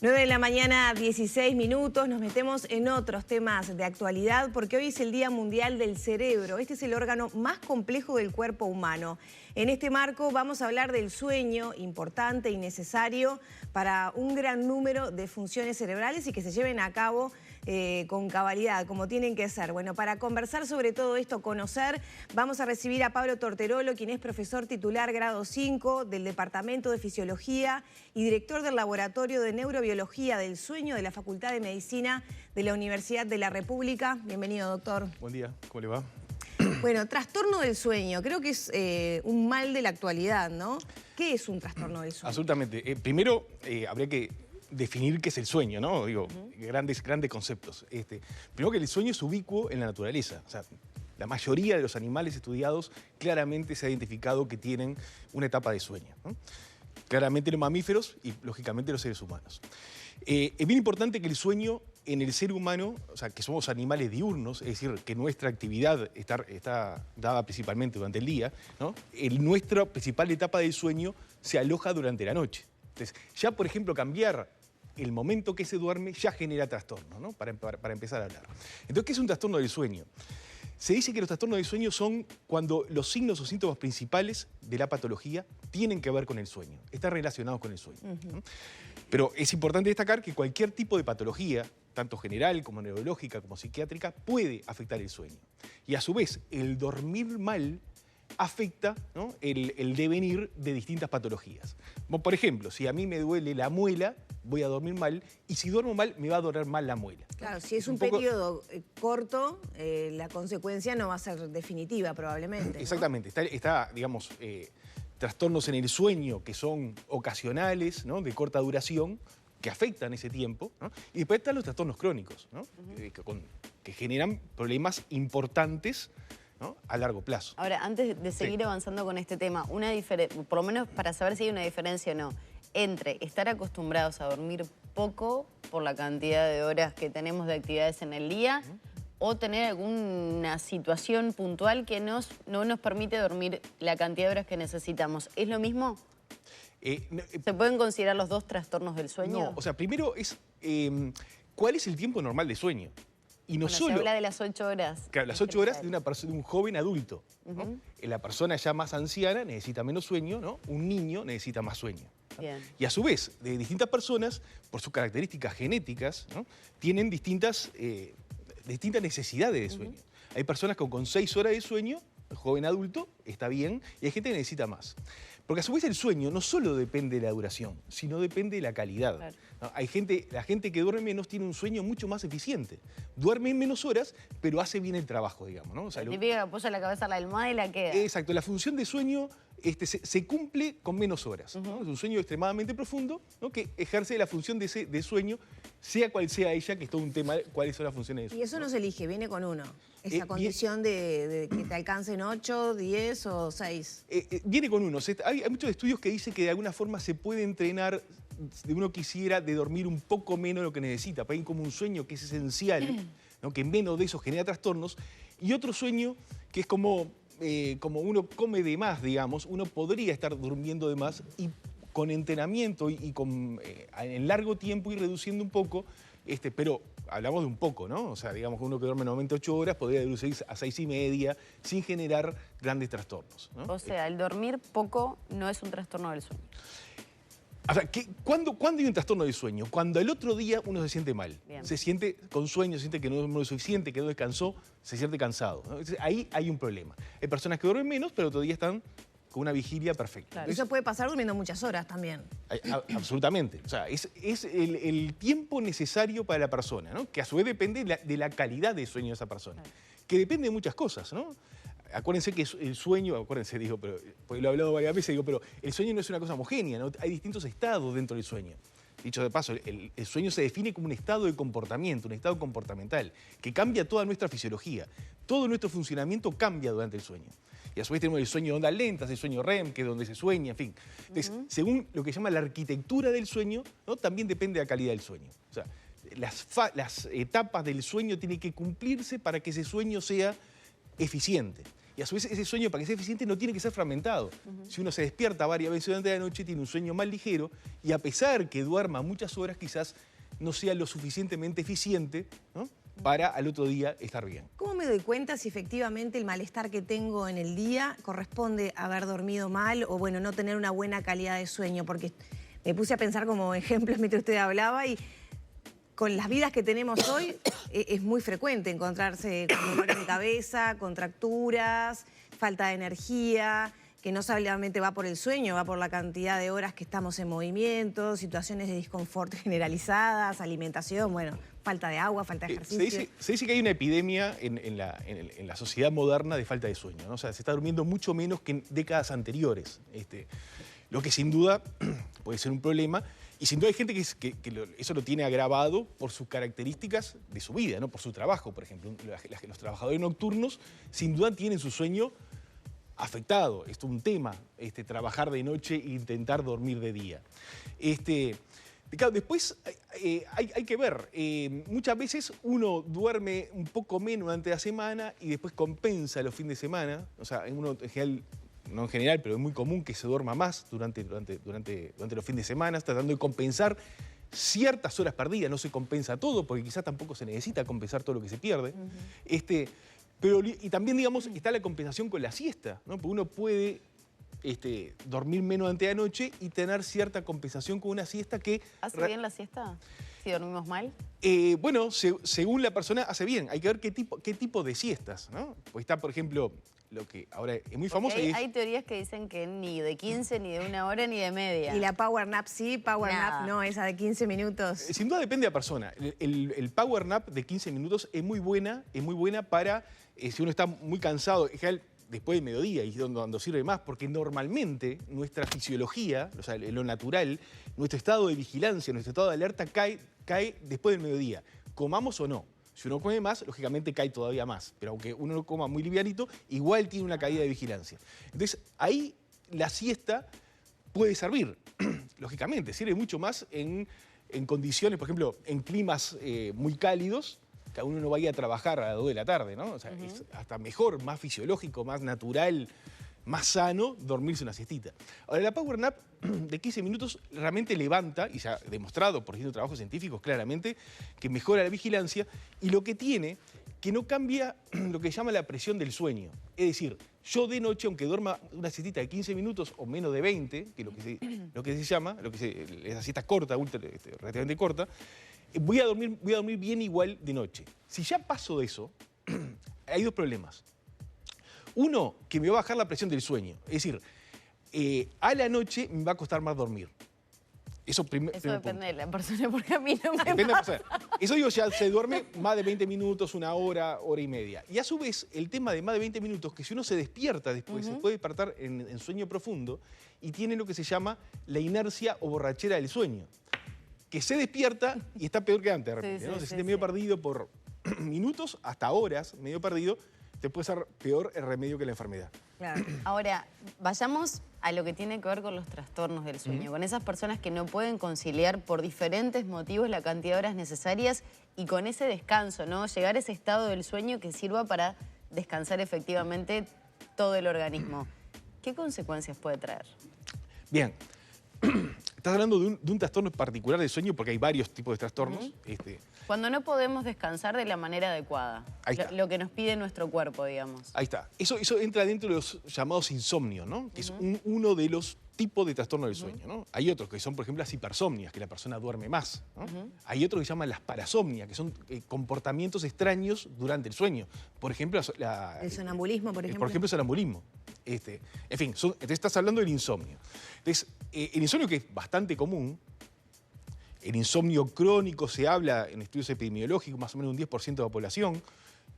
9 de la mañana, 16 minutos. Nos metemos en otros temas de actualidad porque hoy es el Día Mundial del Cerebro. Este es el órgano más complejo del cuerpo humano. En este marco vamos a hablar del sueño, importante y necesario para un gran número de funciones cerebrales y que se lleven a cabo con cabalidad, como tienen que ser. Bueno, para conversar sobre todo esto, conocer, vamos a recibir a Pablo Torterolo, quien es profesor titular grado 5 del Departamento de Fisiología y director del Laboratorio de Neurobiología del Sueño de la Facultad de Medicina de la Universidad de la República. Bienvenido, doctor. Buen día, ¿cómo le va? Bueno, trastorno del sueño, creo que es un mal de la actualidad, ¿no? ¿Qué es un trastorno del sueño? Absolutamente. Primero, habría que definir qué es el sueño, ¿no? Digo, grandes conceptos. Primero que el sueño es ubicuo en la naturaleza. O sea, la mayoría de los animales estudiados claramente se ha identificado que tienen una etapa de sueño, ¿no? Claramente los mamíferos y, lógicamente, los seres humanos. Es bien importante que el sueño en el ser humano, o sea, que somos animales diurnos, es decir, que nuestra actividad está dada principalmente durante el día, ¿no? Nuestra principal etapa del sueño se aloja durante la noche. Entonces, ya, por ejemplo, cambiar el momento que se duerme ya genera trastorno, ¿no? Para empezar a hablar. Entonces, ¿qué es un trastorno del sueño? Se dice que los trastornos del sueño son cuando los signos o síntomas principales de la patología tienen que ver con el sueño, están relacionados con el sueño, ¿no? Pero es importante destacar que cualquier tipo de patología, tanto general como neurológica como psiquiátrica, puede afectar el sueño. Y a su vez, el dormir mal afecta, ¿no?, el devenir de distintas patologías. Por ejemplo, si a mí me duele la muela, voy a dormir mal, y si duermo mal, me va a doler mal la muela. Claro, si es un periodo corto, la consecuencia no va a ser definitiva probablemente, ¿no? Exactamente, está digamos, trastornos en el sueño que son ocasionales, ¿no?, de corta duración, que afectan ese tiempo, ¿no? Y después están los trastornos crónicos, ¿no? Que generan problemas importantes, ¿no?, a largo plazo. Ahora, antes de seguir avanzando con este tema, por lo menos para saber si hay una diferencia o no, entre estar acostumbrados a dormir poco por la cantidad de horas que tenemos de actividades en el día, o tener alguna situación puntual que no nos permite dormir la cantidad de horas que necesitamos. ¿Es lo mismo? ¿Se pueden considerar los dos trastornos del sueño? No, o sea, primero es ¿cuál es el tiempo normal de sueño? Y no solo, se habla de las 8 horas. Claro, las 8 horas de un joven adulto, ¿no? La persona ya más anciana necesita menos sueño, ¿no? Un niño necesita más sueño, ¿no? Bien. Y a su vez, de distintas personas, por sus características genéticas, ¿no?, tienen distintas necesidades de sueño. Hay personas con 6 horas de sueño, el joven adulto, está bien, y hay gente que necesita más. Porque a su vez el sueño no solo depende de la duración, sino depende de la calidad. Claro. ¿No? La gente que duerme menos tiene un sueño mucho más eficiente. Duerme en menos horas, pero hace bien el trabajo, digamos, ¿no? O sea, Típica que apoya la cabeza a la almohada y la queda. Exacto, la función de sueño se cumple con menos horas, ¿no? Es un sueño extremadamente profundo, ¿no?, que ejerce la función de sueño, sea cual sea ella, que es todo un tema, cuáles son las funciones de sueño. Y eso no se elige, viene con uno. Esa condición de que te alcancen 8, 10 o 6. Viene con uno. Hay muchos estudios que dicen que de alguna forma se puede entrenar, de uno quisiera, de dormir un poco menos de lo que necesita, para ir como un sueño que es esencial, ¿no?, que menos de eso genera trastornos, y otro sueño que es como uno come de más, digamos, uno podría estar durmiendo de más y con entrenamiento y en largo tiempo ir reduciendo un poco, pero hablamos de un poco, ¿no? O sea, digamos que uno que duerme normalmente 8 horas podría reducir a 6,5 sin generar grandes trastornos, ¿no? O sea, el dormir poco no es un trastorno del sueño. O sea, ¿cuándo hay un trastorno del sueño? Cuando el otro día uno se siente mal. Bien. Se siente con sueño, se siente que no duerme lo suficiente, que no descansó, se siente cansado, ¿no? Entonces, ahí hay un problema. Hay personas que duermen menos, pero otro día están con una vigilia perfecta. Claro. Eso puede pasar durmiendo muchas horas también. Absolutamente. O sea, es el tiempo necesario para la persona, ¿no?, que a su vez depende de la calidad de sueño de esa persona, que depende de muchas cosas, ¿no? Acuérdense que el sueño, pero porque lo he hablado varias veces, pero el sueño no es una cosa homogénea, ¿no? Hay distintos estados dentro del sueño. Dicho de paso, el sueño se define como un estado de comportamiento, un estado comportamental, que cambia toda nuestra fisiología. Todo nuestro funcionamiento cambia durante el sueño. Y a su vez tenemos el sueño de ondas lentas, el sueño REM, que es donde se sueña, en fin. Entonces, según lo que se llama la arquitectura del sueño, ¿no?, también depende de la calidad del sueño. O sea, las etapas del sueño tienen que cumplirse para que ese sueño sea eficiente. Y a su vez ese sueño, para que sea eficiente, no tiene que ser fragmentado. Si uno se despierta varias veces durante la noche, tiene un sueño más ligero y a pesar que duerma muchas horas, quizás no sea lo suficientemente eficiente, ¿no?, para al otro día estar bien. ¿Cómo me doy cuenta si efectivamente el malestar que tengo en el día corresponde a haber dormido mal o, bueno, no tener una buena calidad de sueño? Porque me puse a pensar como ejemplos mientras usted hablaba y con las vidas que tenemos hoy es muy frecuente encontrarse con dolores de cabeza, contracturas, falta de energía, que no solamente va por el sueño, va por la cantidad de horas que estamos en movimiento, situaciones de disconfort generalizadas, alimentación, bueno, falta de agua, falta de ejercicio. Se dice que hay una epidemia en la sociedad moderna de falta de sueño, ¿no? O sea, se está durmiendo mucho menos que en décadas anteriores. Lo que sin duda puede ser un problema. Y sin duda hay gente que eso lo tiene agravado por sus características de su vida, ¿no? Por su trabajo, por ejemplo. Los trabajadores nocturnos sin duda tienen su sueño afectado. Esto es un tema, trabajar de noche e intentar dormir de día. Claro, después hay que ver, muchas veces uno duerme un poco menos durante la semana y después compensa los fines de semana. O sea, uno en general, no en general, pero es muy común que se duerma más durante los fines de semana, tratando de compensar ciertas horas perdidas. No se compensa todo, porque quizás tampoco se necesita compensar todo lo que se pierde. Y también, digamos, está la compensación con la siesta, ¿no? Porque uno puede dormir menos durante la noche y tener cierta compensación con una siesta que... ¿Hace bien la siesta? ¿Si dormimos mal? Bueno, según la persona hace bien. Hay que ver qué tipo de siestas, ¿no? Pues está, por ejemplo, lo que ahora es muy famoso. Hay teorías que dicen que ni de 15, ni de 1 hora, ni de media. Y la power nap sí, power nap no, esa de 15 minutos. Sin duda depende de la persona. El power nap de 15 minutos es muy buena para, si uno está muy cansado, en general, después del mediodía, y es donde sirve más, porque normalmente nuestra fisiología, o sea, lo natural, nuestro estado de vigilancia, nuestro estado de alerta cae después del mediodía, comamos o no. Si uno come más, lógicamente cae todavía más, pero aunque uno no coma muy livianito, igual tiene una caída de vigilancia. Entonces, ahí la siesta puede servir, lógicamente, sirve mucho más en condiciones, por ejemplo, en climas muy cálidos, que uno no vaya a trabajar a las 2 de la tarde, ¿no? O sea, es hasta mejor, más fisiológico, más natural, más sano dormirse una siestita. Ahora, la power nap de 15 minutos realmente levanta, y se ha demostrado por distintos trabajos científicos claramente, que mejora la vigilancia, y lo que tiene, que no cambia lo que se llama la presión del sueño. Es decir, yo de noche, aunque duerma una siestita de 15 minutos o menos de 20, que es lo que se llama, esa siesta corta, relativamente corta, voy a dormir bien igual de noche. Si ya paso de eso, hay 2 problemas. Uno, que me va a bajar la presión del sueño. Es decir, a la noche me va a costar más dormir. Eso depende de la persona, porque a mí no me depende pasa. de la persona. Eso digo, ya se duerme más de 20 minutos, 1 hora, hora y media. Y a su vez, el tema de más de 20 minutos, que si uno se despierta después, se puede despertar en sueño profundo y tiene lo que se llama la inercia o borrachera del sueño. Que se despierta y está peor que antes de repente, ¿no? Se siente medio perdido por minutos hasta horas, medio perdido, te puede ser peor el remedio que la enfermedad. Claro. Ahora, vayamos a lo que tiene que ver con los trastornos del sueño, con esas personas que no pueden conciliar por diferentes motivos la cantidad de horas necesarias y con ese descanso, ¿no? Llegar a ese estado del sueño que sirva para descansar efectivamente todo el organismo. ¿Qué consecuencias puede traer? Bien. Estás hablando de un trastorno particular del sueño porque hay varios tipos de trastornos. Cuando no podemos descansar de la manera adecuada, lo que nos pide nuestro cuerpo, digamos. Ahí está. Eso entra dentro de los llamados insomnios, ¿no? Que es uno de los tipos de trastorno del sueño, ¿no? Hay otros que son, por ejemplo, las hipersomnias, que la persona duerme más, ¿no? Hay otros que se llaman las parasomnias, que son comportamientos extraños durante el sueño. Por ejemplo, el sonambulismo, por ejemplo. Por ejemplo, el sonambulismo. En fin, te estás hablando del insomnio. Entonces, el insomnio, que es bastante común, el insomnio crónico se habla en estudios epidemiológicos, más o menos un 10% de la población.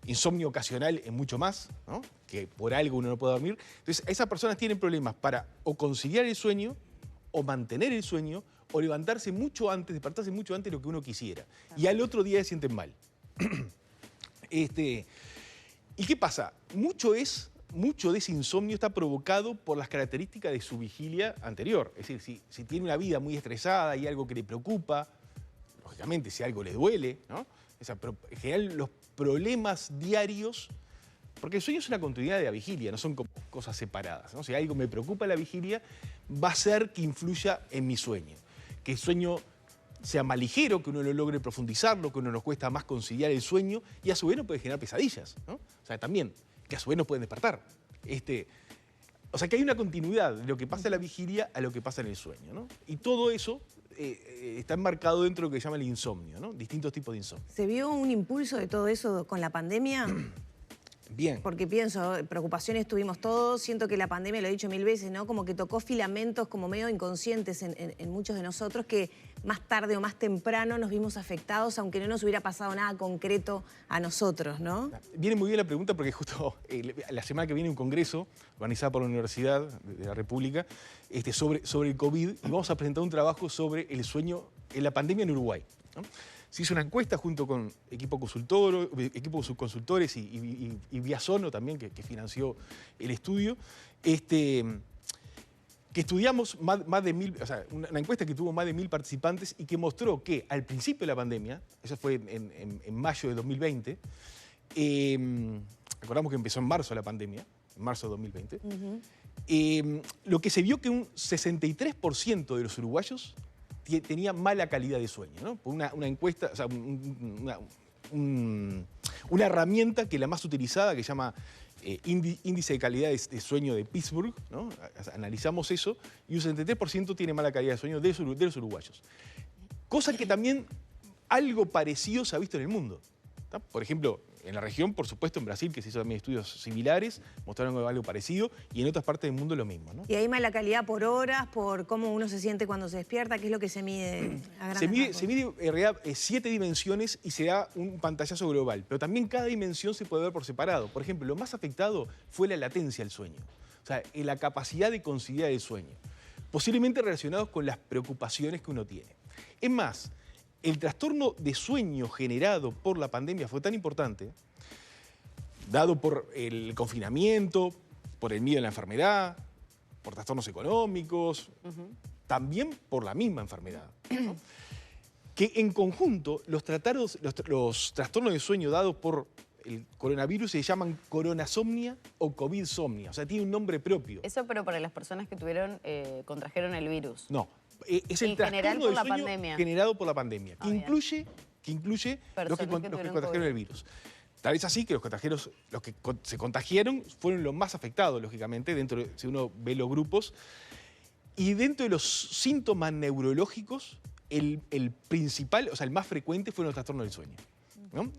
Insomnio ocasional es mucho más, ¿no? Que por algo uno no puede dormir. Entonces, esas personas tienen problemas para o conciliar el sueño, o mantener el sueño, o levantarse mucho antes, despertarse mucho antes de lo que uno quisiera. Y al otro día se sienten mal. ¿Y qué pasa? Mucho de ese insomnio está provocado por las características de su vigilia anterior. Es decir, si tiene una vida muy estresada y algo que le preocupa, lógicamente si algo le duele, ¿no? Pero en general los problemas diarios Porque el sueño es una continuidad de la vigilia, no son como cosas separadas, ¿no? Si algo me preocupa la vigilia, va a ser que influya en mi sueño. Que el sueño sea más ligero, que uno lo logre profundizarlo, que uno nos cuesta más conciliar el sueño y a su vez no puede generar pesadillas, ¿no? O sea, también, que a su vez nos pueden despertar. O sea, que hay una continuidad de lo que pasa en la vigilia a lo que pasa en el sueño, ¿no? Y todo eso está enmarcado dentro de lo que se llama el insomnio, ¿no? Distintos tipos de insomnio. ¿Se vio un impulso de todo eso con la pandemia? Bien. Porque pienso, preocupaciones tuvimos todos, siento que la pandemia, lo he dicho 1000 veces, ¿no? Como que tocó filamentos como medio inconscientes en muchos de nosotros que más tarde o más temprano nos vimos afectados, aunque no nos hubiera pasado nada concreto a nosotros, ¿no? Viene muy bien la pregunta porque justo la semana que viene un congreso organizado por la Universidad de la República sobre el COVID y vamos a presentar un trabajo sobre el sueño en la pandemia en Uruguay, ¿no? Se hizo una encuesta junto con equipo de subconsultores y Viasono también, que financió el estudio, que estudiamos más de 1000, o sea, una encuesta que tuvo más de 1000 participantes y que mostró que al principio de la pandemia, eso fue en mayo de 2020, recordamos que empezó en marzo la pandemia, en marzo de 2020, lo que se vio que un 63% de los uruguayos tenía mala calidad de sueño, ¿no? Una encuesta, o sea, una herramienta que es la más utilizada, que se llama índice de calidad de sueño de Pittsburgh, ¿no? Analizamos eso, y un 73% tiene mala calidad de sueño de los uruguayos. Cosa que también algo parecido se ha visto en el mundo, ¿tá? Por ejemplo, en la región, por supuesto, en Brasil, que se hizo también estudios similares, mostraron algo parecido, y en otras partes del mundo lo mismo, ¿no? Y hay mala calidad por horas, por cómo uno se siente cuando se despierta, ¿qué es lo que se mide a grandes rasgos? Se mide en realidad 7 dimensiones y se da un pantallazo global, pero también cada dimensión se puede ver por separado. Por ejemplo, lo más afectado fue la latencia del sueño, o sea, la capacidad de conciliar el sueño, posiblemente relacionados con las preocupaciones que uno tiene. Es más, el trastorno de sueño generado por la pandemia fue tan importante, dado por el confinamiento, por el miedo a la enfermedad, por trastornos económicos, también por la misma enfermedad, ¿no? Que en conjunto los trastornos de sueño dados por el coronavirus se llaman coronasomnia o covidsomnia, o sea, tiene un nombre propio. Eso, pero para las personas que contrajeron el virus. No. Es el trastorno de sueño generado por la pandemia, que incluye los que contrajeron el virus. Tal vez así que los que se contagiaron fueron los más afectados, lógicamente, si uno ve los grupos. Y dentro de los síntomas neurológicos, el principal, o sea, el más frecuente fueron los trastornos del sueño, ¿no?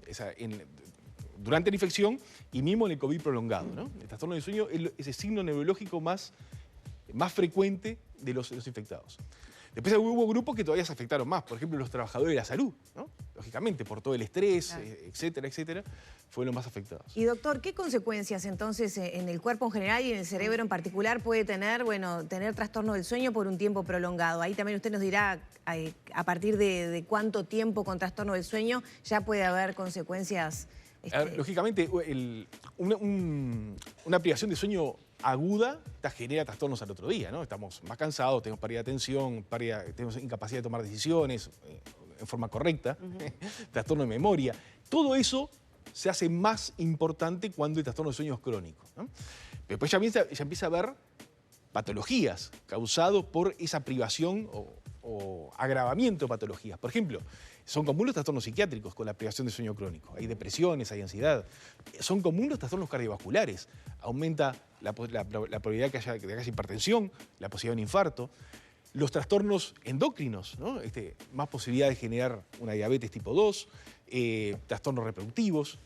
Durante la infección y mismo en el COVID prolongado, ¿no? El trastorno del sueño es el signo neurológico más frecuente de los infectados. Después hubo grupos que todavía se afectaron más, por ejemplo, los trabajadores de la salud, ¿no? Lógicamente, por todo el estrés, etcétera, etcétera, fueron los más afectados. Y doctor, ¿qué consecuencias entonces en el cuerpo en general y en el cerebro en particular puede tener, tener trastorno del sueño por un tiempo prolongado? Ahí también usted nos dirá a partir de cuánto tiempo con trastorno del sueño ya puede haber consecuencias. Lógicamente, una privación de sueño aguda genera trastornos al otro día, ¿no? Estamos más cansados, tenemos pérdida de atención, tenemos incapacidad de tomar decisiones en forma correcta, trastorno de memoria. Todo eso se hace más importante cuando el trastorno de sueño es crónico, ¿no? Pero después ya empieza a haber patologías causadas por esa privación o agravamiento de patologías. Por ejemplo, son comunes los trastornos psiquiátricos con la privación de sueño crónico. Hay depresiones, hay ansiedad. Son comunes los trastornos cardiovasculares. Aumenta la probabilidad de que haya hipertensión, la posibilidad de un infarto. Los trastornos endocrinos, ¿no? Más posibilidad de generar una diabetes tipo 2, trastornos reproductivos.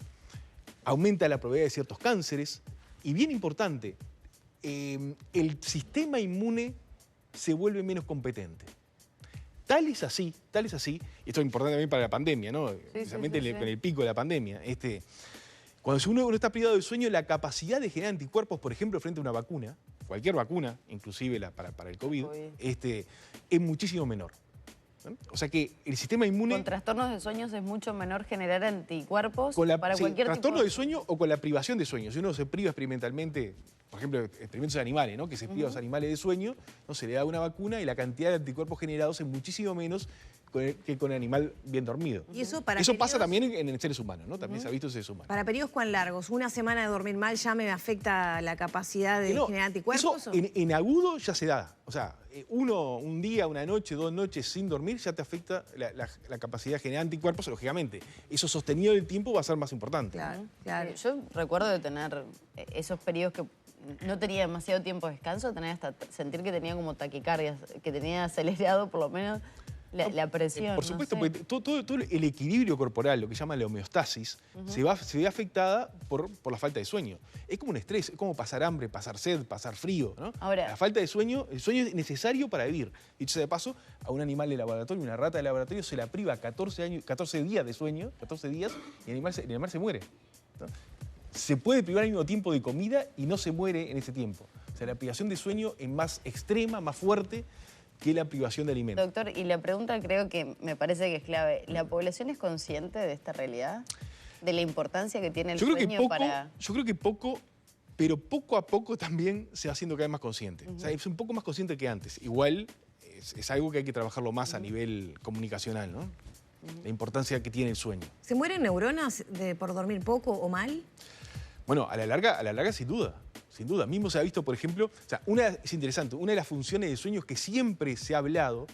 Aumenta la probabilidad de ciertos cánceres. Y bien importante, el sistema inmune se vuelve menos competente. Tal es así, y esto es importante también para la pandemia, ¿no? Precisamente con el pico de la pandemia. Cuando uno está privado del sueño, la capacidad de generar anticuerpos, por ejemplo, frente a una vacuna, cualquier vacuna, inclusive para el COVID, es muchísimo menor, ¿no? O sea que el sistema inmune... Con trastornos de sueños es mucho menor generar anticuerpos para cualquier tipo trastorno de sueño o con la privación de sueño. Si uno se priva experimentalmente por ejemplo, experimentos de animales, ¿no? Que se priva a los animales de sueño, ¿no? Se le da una vacuna y la cantidad de anticuerpos generados es muchísimo menos que con el animal bien dormido. Y eso pasa también en seres humanos, ¿no? También se ha visto en seres humanos. ¿Para periodos cuán largos? ¿Una semana de dormir mal ya me afecta la capacidad de generar anticuerpos? Eso en agudo ya se da. O sea, un día, una noche, 2 noches sin dormir ya te afecta la capacidad de generar anticuerpos, lógicamente. Eso sostenido en el tiempo va a ser más importante. Claro, claro. Yo recuerdo de tener esos periodos que no tenía demasiado tiempo de descanso, hasta sentir que tenía como taquicardias, que tenía acelerado por lo menos la presión. Por supuesto, no sé. porque todo el equilibrio corporal, lo que llama la homeostasis, se ve afectada por la falta de sueño. Es como un estrés, es como pasar hambre, pasar sed, pasar frío, ¿no? Ahora, la falta de sueño, el sueño es necesario para vivir. Dicho sea de paso, a un animal de laboratorio, una rata de laboratorio, se la priva 14 días de sueño, 14 días, y el animal se muere, ¿no? Se puede privar al mismo tiempo de comida y no se muere en ese tiempo. O sea, la privación de sueño es más extrema, más fuerte que la privación de alimentos. Doctor, y la pregunta creo que me parece que es clave. ¿La población es consciente de esta realidad? ¿De la importancia que tiene el sueño para...? Yo creo que poco, pero poco a poco también se va haciendo cada vez más consciente. O sea, es un poco más consciente que antes. Igual es algo que hay que trabajarlo más a nivel comunicacional, ¿no? La importancia que tiene el sueño. ¿Se mueren neuronas por dormir poco o mal? Bueno, a la larga sin duda. Sin duda. Mismo se ha visto, por ejemplo, o sea, es interesante, una de las funciones del sueño que siempre se ha hablado,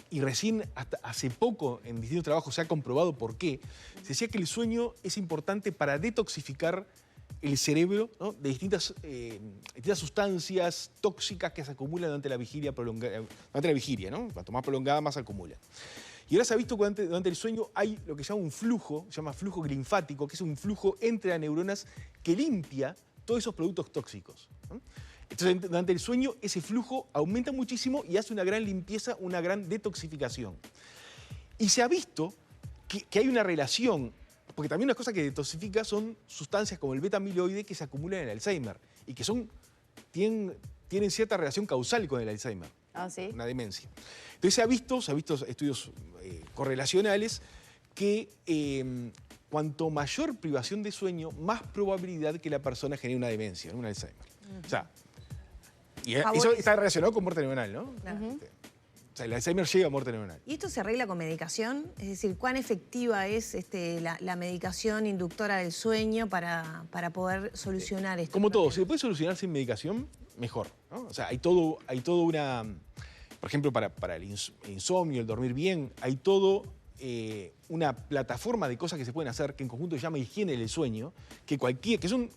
y recién hasta hace poco en distintos trabajos se ha comprobado por qué, se decía que el sueño es importante para detoxificar el cerebro, ¿no? De distintas sustancias tóxicas que se acumulan durante la vigilia prolongada, durante la vigilia, ¿no? Cuanto más prolongada, más se acumula. Y ahora se ha visto que durante el sueño hay lo que se llama un flujo, se llama flujo linfático, que es un flujo entre las neuronas que limpia todos esos productos tóxicos, ¿no? Entonces, durante el sueño, ese flujo aumenta muchísimo y hace una gran limpieza, una gran detoxificación. Y se ha visto que hay una relación, porque también una cosa que detoxifica son sustancias como el beta-amiloide que se acumulan en el Alzheimer y que tienen cierta relación causal con el Alzheimer. Ah, ¿sí? Una demencia. Entonces se ha visto estudios correlacionales que cuanto mayor privación de sueño, más probabilidad que la persona genere una demencia, ¿no? Un Alzheimer. O sea, y eso está relacionado con muerte neuronal, ¿no? Claro. O sea, el Alzheimer llega a muerte neuronal. ¿Y esto se arregla con medicación? Es decir, ¿cuán efectiva es la medicación inductora del sueño para poder solucionar esto? Como todo, si se puede solucionar sin medicación, mejor, ¿no? O sea, hay todo una... Por ejemplo, para el insomnio, el dormir bien, hay todo una plataforma de cosas que se pueden hacer que en conjunto se llama higiene del sueño, que son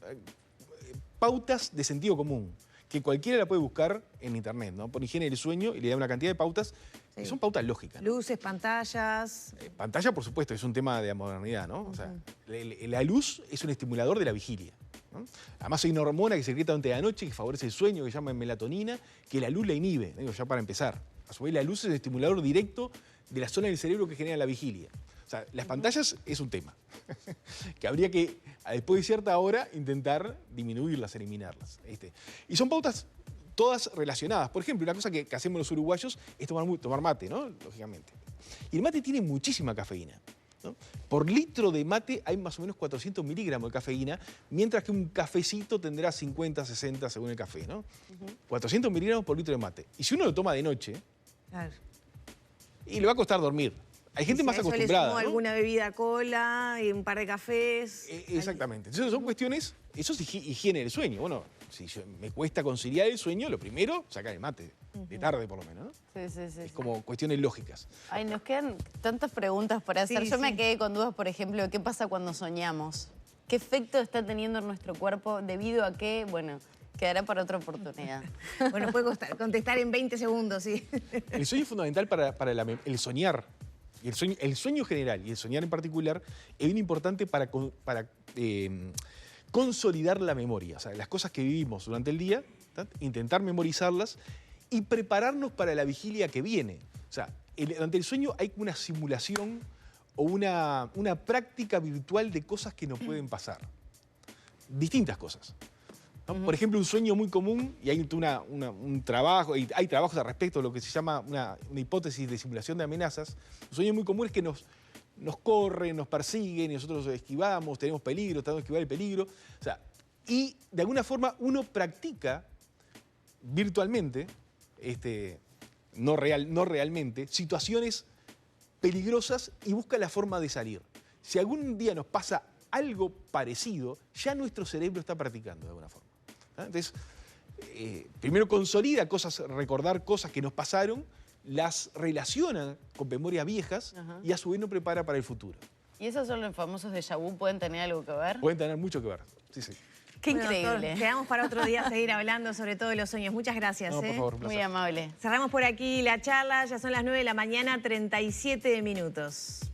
pautas de sentido común, que cualquiera la puede buscar en internet, ¿no? Por higiene del sueño y le da una cantidad de pautas que son pautas lógicas, ¿no? Luces, pantallas. Pantalla, por supuesto, es un tema de la modernidad, ¿no? O sea, la luz es un estimulador de la vigilia, ¿no? Además hay una hormona que se secreta durante la noche que favorece el sueño, que se llama melatonina, que la luz la inhibe, digo, ya para empezar. A su vez, la luz es el estimulador directo de la zona del cerebro que genera la vigilia. O sea, las pantallas es un tema que habría que, después de cierta hora, intentar disminuirlas, eliminarlas. Y son pautas todas relacionadas. Por ejemplo, una cosa que hacemos los uruguayos es tomar mate, ¿no? Lógicamente. Y el mate tiene muchísima cafeína, ¿no? Por litro de mate hay más o menos 400 miligramos de cafeína, mientras que un cafecito tendrá 50, 60 según el café, ¿no? 400 miligramos por litro de mate. Y si uno lo toma de noche, Claro. y le va a costar dormir. Hay gente más acostumbrada, ¿no? Alguna bebida cola y un par de cafés. Exactamente. Entonces son cuestiones, eso es higiene del sueño. Bueno, si me cuesta conciliar el sueño, lo primero, sacar el mate. De tarde, por lo menos, ¿no? Sí. Es como cuestiones lógicas. Ay, nos quedan tantas preguntas por hacer. Sí, Yo me quedé con dudas, por ejemplo, ¿qué pasa cuando soñamos? ¿Qué efecto está teniendo en nuestro cuerpo debido a que, bueno, quedará para otra oportunidad? Bueno, puede contestar en 20 segundos, sí. El sueño es fundamental para el soñar. Y el sueño general y el soñar en particular es bien importante para consolidar la memoria. O sea, las cosas que vivimos durante el día, intentar memorizarlas y prepararnos para la vigilia que viene. O sea, durante el sueño hay una simulación o una práctica virtual de cosas que no pueden pasar. Distintas cosas, ¿no? Por ejemplo, un sueño muy común, y hay un trabajo, y hay trabajos al respecto, lo que se llama una hipótesis de simulación de amenazas. Un sueño muy común es que nos corren, nos persiguen y nosotros esquivamos, tenemos peligro, tratamos de esquivar el peligro. O sea, y de alguna forma uno practica virtualmente, no realmente, situaciones peligrosas y busca la forma de salir. Si algún día nos pasa algo parecido, ya nuestro cerebro está practicando de alguna forma. Entonces, primero consolida cosas, recordar cosas que nos pasaron, las relaciona con memorias viejas y a su vez nos prepara para el futuro. ¿Y esos son los famosos déjà vu? ¿Pueden tener algo que ver? Pueden tener mucho que ver, sí, sí. Qué Bueno, increíble. doctor, quedamos para otro día seguir hablando sobre todo de los sueños. Muchas gracias. No, por favor, un placer. Muy amable. Cerramos por aquí la charla, ya son las 9 de la mañana, 37 minutos.